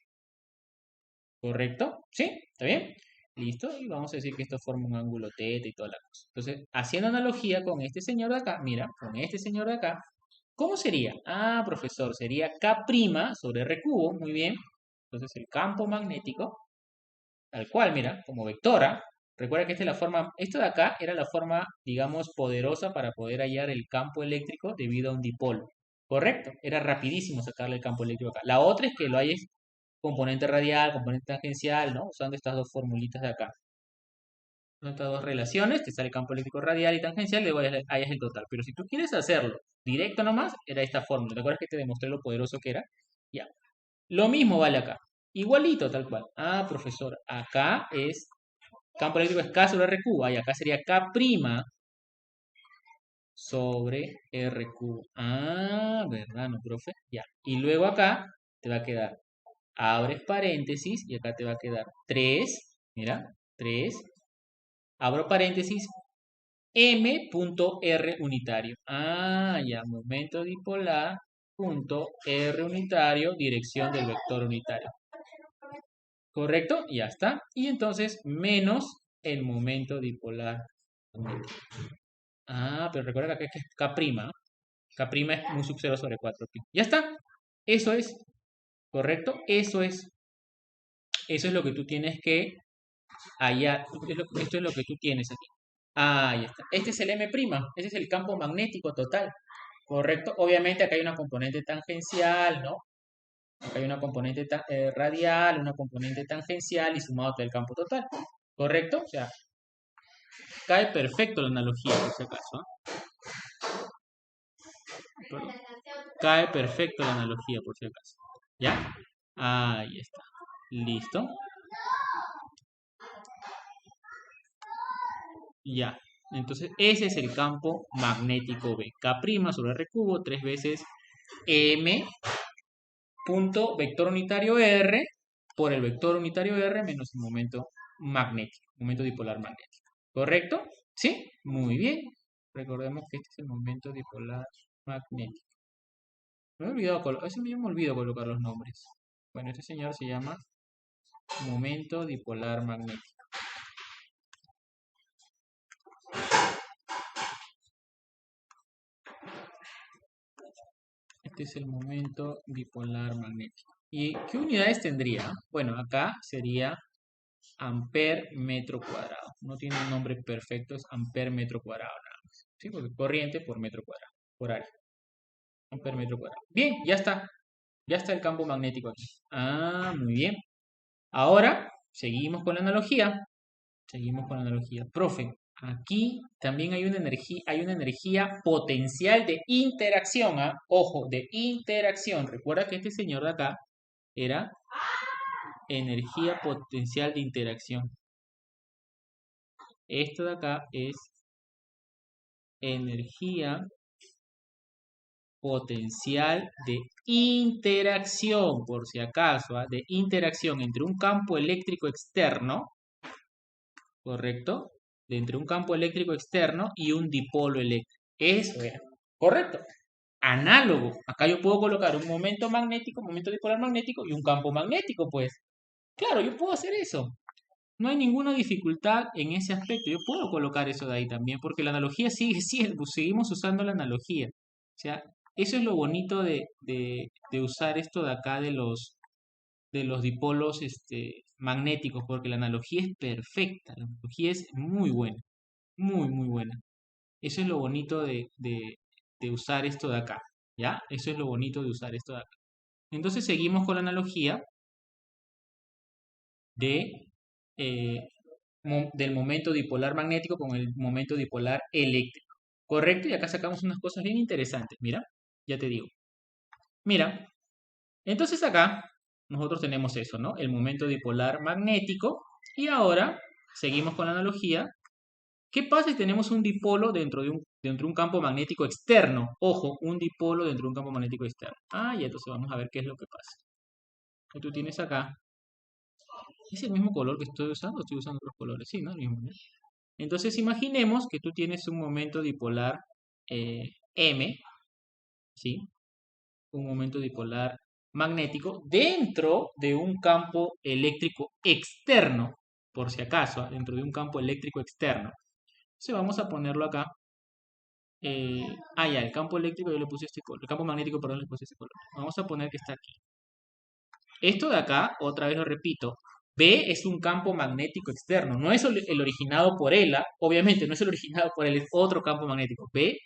¿Correcto? ¿Sí? ¿Está bien? ¿Listo? Y vamos a decir que esto forma un ángulo θ y toda la cosa. Entonces, haciendo analogía con este señor de acá, mira, con este señor de acá, ¿cómo sería? Ah, profesor, sería K' sobre R cubo, muy bien. Entonces, el campo magnético, tal cual, mira, como vectora. Recuerda que esta es la forma, esto de acá era la forma, digamos, poderosa para poder hallar el campo eléctrico debido a un dipolo. ¿Correcto? Era rapidísimo sacarle el campo eléctrico acá. La otra es que lo hayas componente radial, componente tangencial, ¿no? Usando estas dos formulitas de acá. Estas dos relaciones, te sale el campo eléctrico radial y tangencial, luego hayas el total. Pero si tú quieres hacerlo directo nomás, era esta fórmula. ¿Te acuerdas que te demostré lo poderoso que era? Ya. Lo mismo vale acá. Igualito, tal cual. Ah, profesor, acá es campo eléctrico es K sobre R cubo. Y acá sería K' sobre R cubo. Ah, ¿verdad, no, profe? Ya. Y luego acá te va a quedar, abres paréntesis y acá te va a quedar 3, mira, 3, abro paréntesis, M.R unitario. Ah, ya, momento dipolar, punto R unitario, dirección del vector unitario. ¿Correcto? Ya está. Y entonces, menos el momento dipolar. Ah, pero recuerda que acá es K'. K' es mu sub 0 sobre 4pi. Ya está. Eso es. ¿Correcto? Eso es. Eso es lo que tú tienes que hallar. Esto es lo que tú tienes aquí. Ahí está. Este es el M'. Ese es el campo magnético total. ¿Correcto? Obviamente acá hay una componente tangencial, ¿no? Acá hay una componente radial, una componente tangencial y sumado todo el campo total. ¿Correcto? O sea, cae perfecto la analogía por si acaso. ¿Eh? Cae perfecto la analogía por si acaso. ¿Ya? Ahí está. Listo. Ya. Entonces, ese es el campo magnético B. K' sobre R cubo, 3 veces M punto vector unitario R por el vector unitario R menos el momento magnético, momento dipolar magnético. ¿Correcto? ¿Sí? Muy bien. Recordemos que este es el momento dipolar magnético. Me he olvidado, a veces me olvido colocar los nombres. Bueno, este señor se llama momento dipolar magnético. Este es el momento dipolar magnético. ¿Y qué unidades tendría? Bueno, acá sería amper metro cuadrado. No tiene un nombre perfecto, es amper metro cuadrado nada más. ¿Sí? Porque corriente por metro cuadrado, por área. Amper metro cuadrado. Bien, ya está. Ya está el campo magnético aquí. Ah, muy bien. Ahora, seguimos con la analogía. Seguimos con la analogía. Profe, aquí también hay una energía potencial de interacción. ¿Ah? Ojo, de interacción. Recuerda que este señor de acá era energía potencial de interacción. Esto de acá es energía potencial de interacción, por si acaso, ¿ah? De interacción entre un campo eléctrico externo, ¿correcto? De entre un campo eléctrico externo y un dipolo eléctrico. Eso era, ¿correcto? Análogo. Acá yo puedo colocar un momento magnético, un momento dipolar magnético y un campo magnético, pues. Claro, yo puedo hacer eso. No hay ninguna dificultad en ese aspecto. Yo puedo colocar eso de ahí también, porque la analogía sigue siendo, seguimos usando la analogía. O sea, eso es lo bonito de usar esto de acá de los dipolos magnéticos, porque la analogía es perfecta, la analogía es muy buena, muy, muy buena. Eso es lo bonito de usar esto de acá, ¿ya? Eso es lo bonito de usar esto de acá. Entonces seguimos con la analogía de, eh, del momento dipolar magnético con el momento dipolar eléctrico. ¿Correcto? Y acá sacamos unas cosas bien interesantes. Mira, ya te digo. Mira, entonces acá nosotros tenemos eso, ¿no? El momento dipolar magnético Y ahora, seguimos con la analogía. ¿Qué pasa si tenemos un dipolo dentro de un campo magnético externo? Ojo, un dipolo dentro de un campo magnético externo. Y entonces vamos a ver qué es lo que pasa. Que tú tienes acá, ¿es el mismo color que estoy usando? Estoy usando otros colores, sí, ¿no? El mismo, ¿no? Entonces imaginemos que tú tienes un momento dipolar M, ¿sí? Un momento dipolar magnético dentro de un campo eléctrico externo, por si acaso, dentro de un campo eléctrico externo. Entonces vamos a ponerlo acá. Ya, el campo eléctrico yo le puse este color, el campo magnético, perdón, le puse este color. Vamos a poner que está aquí. Esto de acá, otra vez lo repito, B es un campo magnético externo, no es el originado por él, obviamente no es el originado por él, es otro campo magnético. B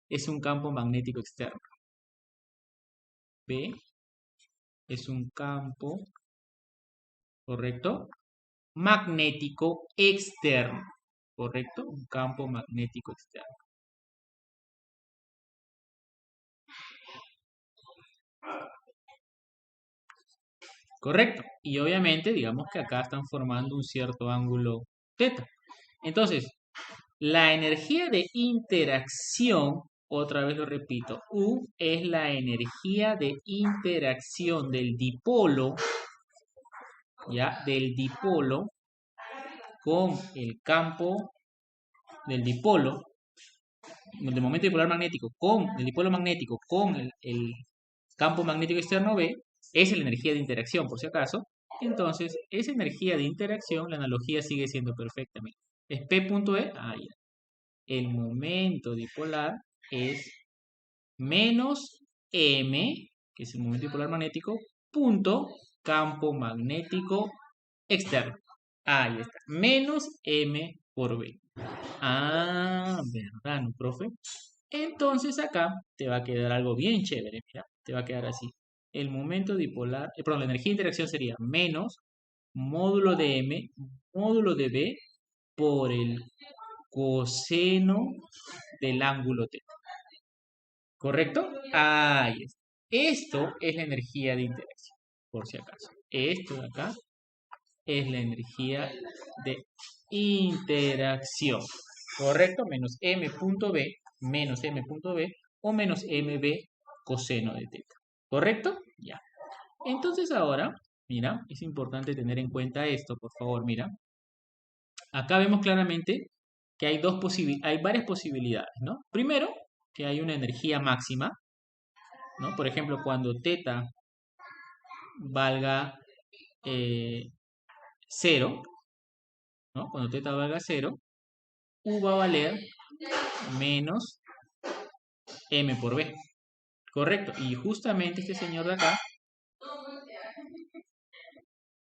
es un campo magnético externo. B es un campo, ¿correcto? Magnético externo, ¿correcto? Un campo magnético externo. Correcto. Y obviamente, digamos que acá están formando un cierto ángulo teta. Entonces, la energía de interacción, otra vez lo repito, U es la energía de interacción del dipolo, ¿ya? Del dipolo con el campo del dipolo, del momento dipolar magnético, con el dipolo magnético con el campo magnético externo B, es la energía de interacción, por si acaso. Entonces, esa energía de interacción, la analogía sigue siendo perfectamente. Es P.E, ya. El momento dipolar es menos M, que es el momento dipolar magnético, punto campo magnético externo. Ahí está. Menos M por B. ¿Verdad, no, profe? Entonces acá te va a quedar algo bien chévere, mira, te va a quedar así. El momento dipolar, perdón, la energía de interacción sería menos módulo de M, módulo de B por el coseno del ángulo T. ¿Correcto? Ahí está. Esto es la energía de interacción, por si acaso. Esto de acá es la energía de interacción. ¿Correcto? Menos M punto B, menos M punto B o menos MB coseno de teta. ¿Correcto? Ya. Entonces ahora, mira, es importante tener en cuenta esto, por favor, mira. Acá vemos claramente que hay varias posibilidades, ¿no? Primero, que hay una energía máxima, ¿no? Por ejemplo, cuando teta valga 0, ¿no? Cuando teta valga 0, U va a valer menos M por B. Correcto. Y justamente este señor de acá,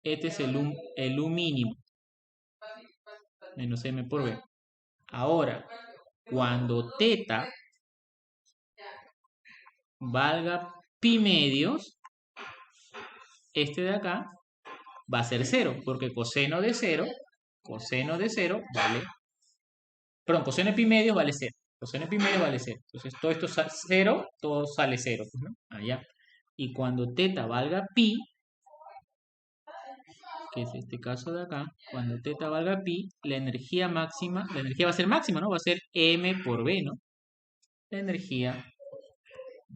este es el U mínimo, menos M por B. Ahora, cuando teta valga pi medios, este de acá va a ser 0, porque coseno de 0 vale, perdón, coseno de pi medios vale 0. Coseno de pi medios vale 0. Entonces todo esto sale 0, todo sale 0, pues, ¿no? Allá. Y cuando teta valga pi, que es este caso de acá, cuando teta valga pi, la energía máxima, la energía va a ser máxima, ¿no? Va a ser M por B, ¿no? La energía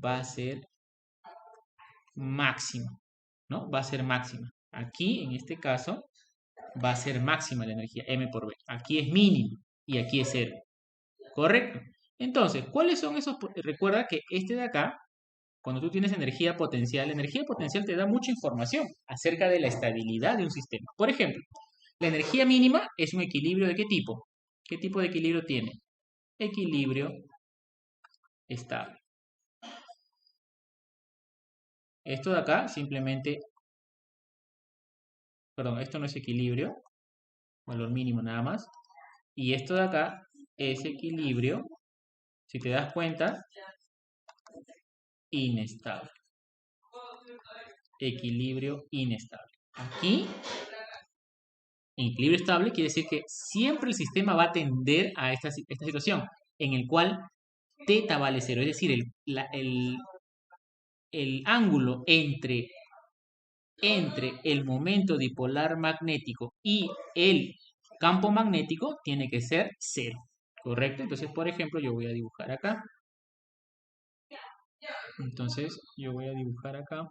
va a ser máxima, ¿no? Va a ser máxima. Aquí, en este caso, va a ser máxima la energía, M por B. Aquí es mínimo y aquí es 0. ¿Correcto? Entonces, ¿cuáles son esos? Recuerda que este de acá, cuando tú tienes energía potencial te da mucha información acerca de la estabilidad de un sistema. Por ejemplo, la energía mínima es un equilibrio de ¿qué tipo? ¿Qué tipo de equilibrio tiene? Equilibrio estable. Esto de acá simplemente, perdón, esto no es equilibrio, valor mínimo nada más. Y esto de acá es equilibrio, si te das cuenta, inestable. Equilibrio inestable. Aquí, en equilibrio estable quiere decir que siempre el sistema va a tender a esta situación en el cual teta vale 0, es decir, el ángulo entre entre el momento dipolar magnético y el campo magnético tiene que ser cero, ¿correcto? Entonces, por ejemplo, yo voy a dibujar acá. Entonces, yo voy a dibujar acá.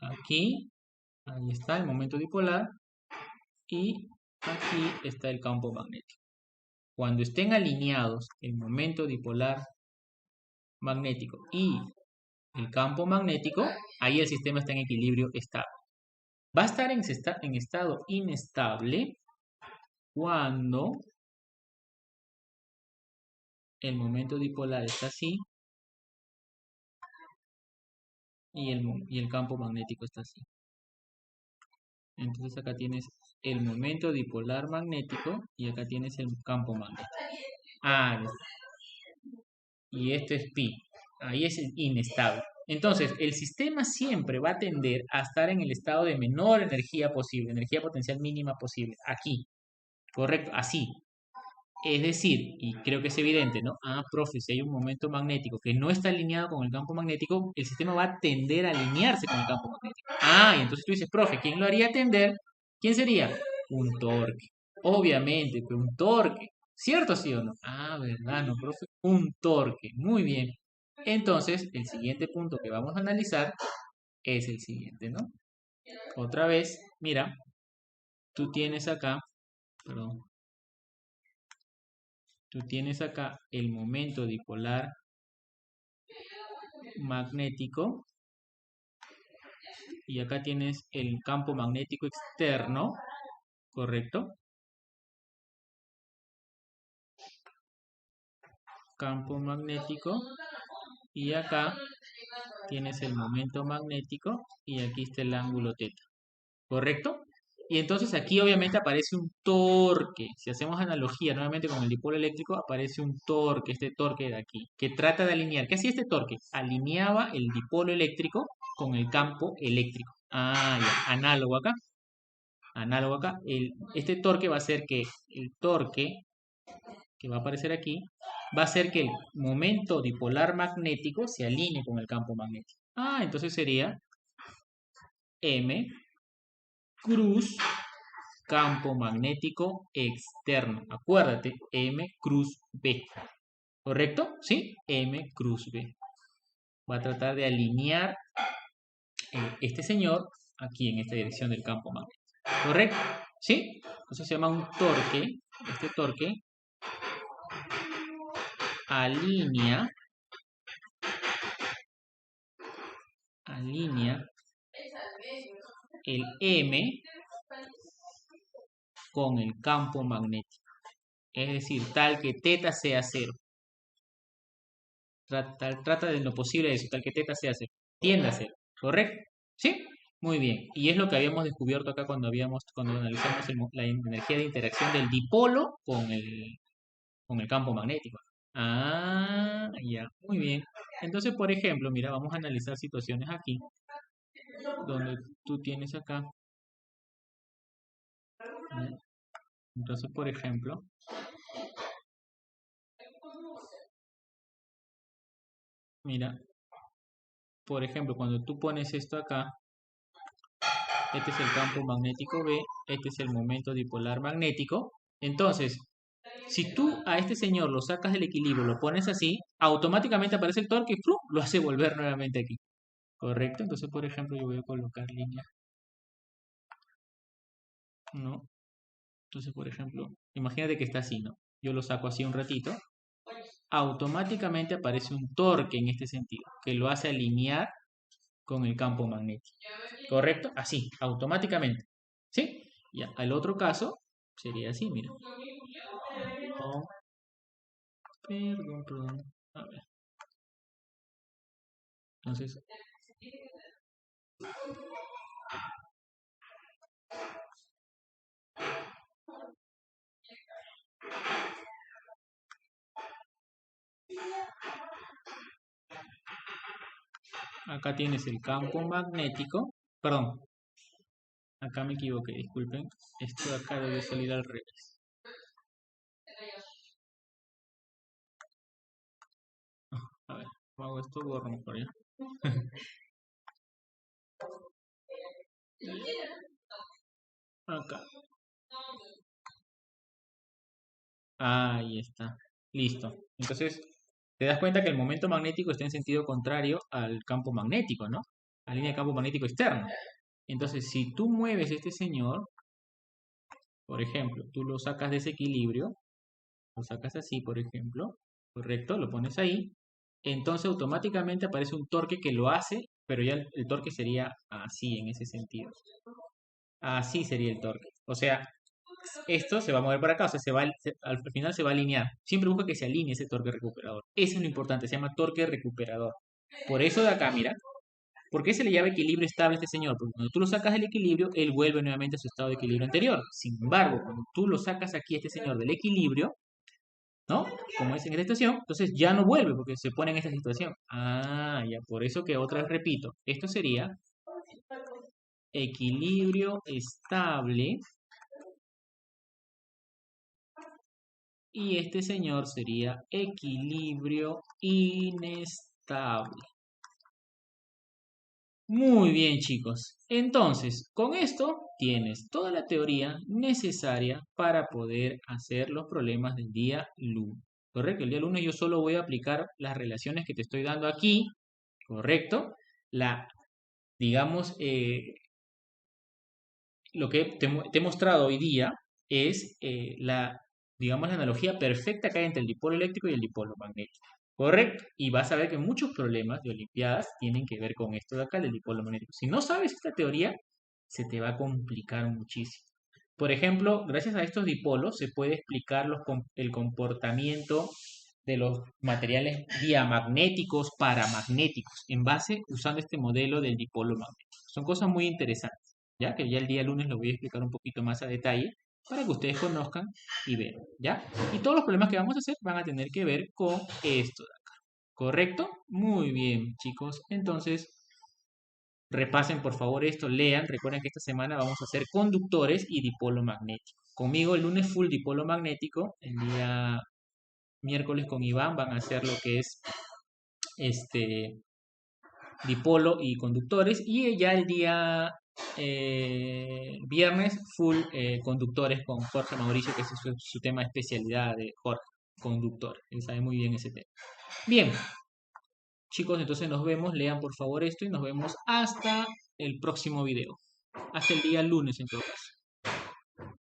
Aquí, ahí está el momento dipolar. Y aquí está el campo magnético. Cuando estén alineados el momento dipolar magnético y el campo magnético, ahí el sistema está en equilibrio estable. Va a estar en estado inestable cuando el momento dipolar está así y el campo magnético está así. Entonces acá tienes el momento dipolar magnético y acá tienes el campo magnético. Ah, y esto es pi. Ahí es inestable. Entonces, el sistema siempre va a tender a estar en el estado de menor energía posible, energía potencial mínima posible. Aquí, correcto, así. Es decir, y creo que es evidente, ¿no? Ah, profe, si hay un momento magnético que no está alineado con el campo magnético, el sistema va a tender a alinearse con el campo magnético. Ah, y entonces tú dices, profe, ¿quién lo haría tender? ¿Quién sería? Un torque. Obviamente, que un torque. ¿Cierto, sí o no? Ah, verdad, no, profe. Un torque. Muy bien. Entonces, el siguiente punto que vamos a analizar es el siguiente, ¿no? Otra vez, mira, tú tienes acá, perdón, tú tienes acá el momento dipolar magnético y acá tienes el campo magnético externo, ¿correcto? Campo magnético y acá tienes el momento magnético y aquí está el ángulo teta, ¿correcto? Y entonces aquí obviamente aparece un torque. Si hacemos analogía nuevamente con el dipolo eléctrico, aparece un torque, este torque de aquí, que trata de alinear. ¿Qué hacía este torque? Alineaba el dipolo eléctrico con el campo eléctrico. Ah, ya, análogo acá. Análogo acá. Este torque va a hacer que el torque que va a aparecer aquí va a hacer que el momento dipolar magnético se alinee con el campo magnético. Ah, entonces sería M cruz campo magnético externo. Acuérdate, M cruz B. ¿Correcto? ¿Sí? M cruz B. Va a tratar de alinear este señor aquí en esta dirección del campo magnético. ¿Correcto? ¿Sí? Entonces se llama un torque. Este torque alinea el M con el campo magnético. Es decir, tal que teta sea cero. Trata de lo posible de eso, tal que teta sea cero. Tiende a cero. ¿Correcto? ¿Sí? Muy bien. Y es lo que habíamos descubierto acá cuando analizamos la energía de interacción del dipolo con el campo magnético. Ah, ya. Muy bien. Entonces, por ejemplo, mira, vamos a analizar situaciones aquí, donde tú tienes acá. Entonces, por ejemplo, mira, por ejemplo, cuando tú pones esto acá, este es el campo magnético B, este es el momento dipolar magnético. Entonces, si tú a este señor lo sacas del equilibrio, lo pones así, automáticamente aparece el torque y ¡flu! Lo hace volver nuevamente aquí. ¿Correcto? Entonces, por ejemplo, yo voy a colocar línea. ¿No? Entonces, por ejemplo, imagínate que está así, ¿no? Yo lo saco así un ratito. Automáticamente aparece un torque en este sentido, que lo hace alinear con el campo magnético. ¿Correcto? Así, automáticamente. ¿Sí? Ya, al otro caso sería así, mira. Perdón. A ver. Entonces, acá tienes el campo magnético. Perdón, acá me equivoqué, disculpen. Esto de acá debe salir al revés. A ver, hago esto, borro mejor ya. Acá. Ahí está. Listo. Entonces, te das cuenta que el momento magnético está en sentido contrario al campo magnético, ¿no? A la línea de campo magnético externo. Entonces, si tú mueves este señor, por ejemplo, tú lo sacas de ese equilibrio, lo sacas así, por ejemplo, correcto, lo pones ahí, entonces automáticamente aparece un torque que lo hace, pero ya el torque sería así, en ese sentido. Así sería el torque. O sea, esto se va a mover para acá, o sea, al final se va a alinear. Siempre busca que se alinee ese torque recuperador. Eso es lo importante, se llama torque recuperador. Por eso de acá, mira, ¿por qué se le llama equilibrio estable a este señor? Porque cuando tú lo sacas del equilibrio, él vuelve nuevamente a su estado de equilibrio anterior. Sin embargo, cuando tú lo sacas aquí a este señor del equilibrio, ¿no? Como es en esta situación, entonces ya no vuelve porque se pone en esta situación. Ah, ya, por eso que otra vez repito, esto sería equilibrio estable y este señor sería equilibrio inestable. Muy bien, chicos. Entonces, con esto tienes toda la teoría necesaria para poder hacer los problemas del día lunes. ¿Correcto? El día lunes yo solo voy a aplicar las relaciones que te estoy dando aquí. ¿Correcto? La, digamos, lo que te he mostrado hoy día es digamos, la analogía perfecta que hay entre el dipolo eléctrico y el dipolo magnético. ¿Correcto? Y vas a ver que muchos problemas de Olimpiadas tienen que ver con esto de acá, del dipolo magnético. Si no sabes esta teoría, se te va a complicar muchísimo. Por ejemplo, gracias a estos dipolos se puede explicar el comportamiento de los materiales diamagnéticos, paramagnéticos, en base usando este modelo del dipolo magnético. Son cosas muy interesantes, ya que ya el día lunes lo voy a explicar un poquito más a detalle para que ustedes conozcan y vean, ¿ya? Y todos los problemas que vamos a hacer van a tener que ver con esto de acá, ¿correcto? Muy bien, chicos. Entonces, repasen por favor esto, lean. Recuerden que esta semana vamos a hacer conductores y dipolo magnético. Conmigo el lunes full dipolo magnético, el día miércoles con Iván van a hacer lo que es este dipolo y conductores y ya el día viernes full conductores con Jorge Mauricio, que es su tema de especialidad de Jorge, conductor. Él sabe muy bien ese tema. Bien, chicos, entonces nos vemos. Lean por favor esto y nos vemos hasta el próximo video. Hasta el día lunes en todo caso.